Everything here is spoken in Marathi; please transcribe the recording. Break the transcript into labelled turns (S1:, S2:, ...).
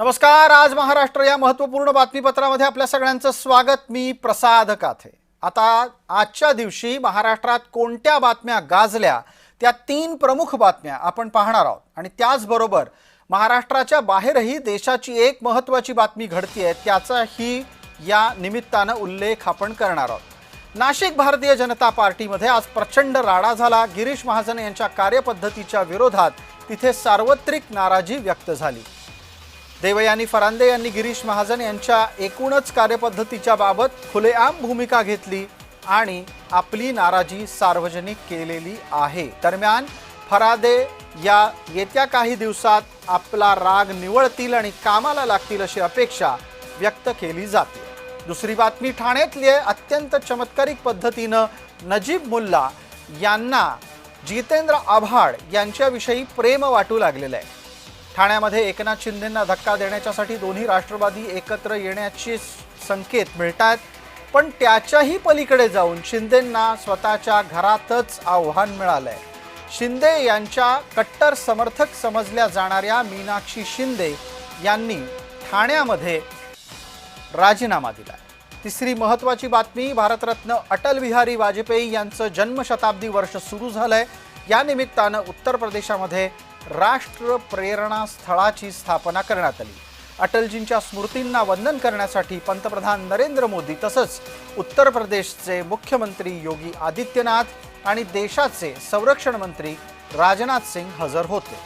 S1: नमस्कार। आज महाराष्ट्र या महत्त्वपूर्ण बातमीपत्रामध्ये आपल्या सगळ्यांचं स्वागत। मी प्रसाद काथे। आता आजच्या दिवशी महाराष्ट्रात कोणत्या बातम्या गाजल्या त्या तीन प्रमुख बातम्या आपण पाहणार आहोत आणि त्याचबरोबर महाराष्ट्राच्या बाहेरही देशाची एक महत्त्वाची बातमी घडतीये त्याचाही या निमित्ताने उल्लेख आपण करणार आहोत। नाशिक भारतीय जनता पार्टीमध्ये आज प्रचंड राडा झाला। गिरीश महाजन यांच्या कार्यपद्धतीच्या विरोधात तिथे सार्वत्रिक नाराजी व्यक्त झाली। देवयानी फरांदे यांनी गिरीश महाजन यांच्या एकूणच कार्यपद्धतीच्या बाबत खुलेआम भूमिका घेतली आणि आपली नाराजी सार्वजनिक केलेली आहे। दरम्यान फरांदे या येत्या काही दिवसात आपला राग निवळतील आणि कामाला लागतील अशी अपेक्षा व्यक्त केली जाते। दुसरी बातमी ठाण्यातली अत्यंत चमत्कारिक पद्धतीने नजीब मुल्ला यांना जितेंद्र आव्हाड यांच्याविषयी प्रेम वाटू लागलेलं आहे। ठाण्यामध्ये एकनाथ शिंदेंना धक्का देण्यासाठी दोन्ही राष्ट्रवादी एकत्र येण्याचे संकेत मिळतात, पण त्याच्याही पलीकडे जाऊन शिंदेंना स्वतःच्या घरातच आव्हान मिळालंय। शिंदे यांच्या कट्टर समर्थक समजल्या जाणाऱ्या मीनाक्षी शिंदे यांनी ठाण्यामध्ये राजीनामा दिलाय। तिसरी महत्त्वाची बातमी भारतरत्न अटल बिहारी वाजपेयी यांचं जन्मशताब्दी वर्ष सुरू झालंय। या निमित्ताने उत्तर प्रदेशामध्ये राष्ट्र प्रेरणा स्थळाची स्थापना करण्यात आली। अटलजींच्या स्मृतींना वंदन करण्यासाठी पंतप्रधान नरेंद्र मोदी तसंच उत्तर प्रदेशचे मुख्यमंत्री योगी आदित्यनाथ आणि देशाचे संरक्षण मंत्री राजनाथ सिंह हजर होते।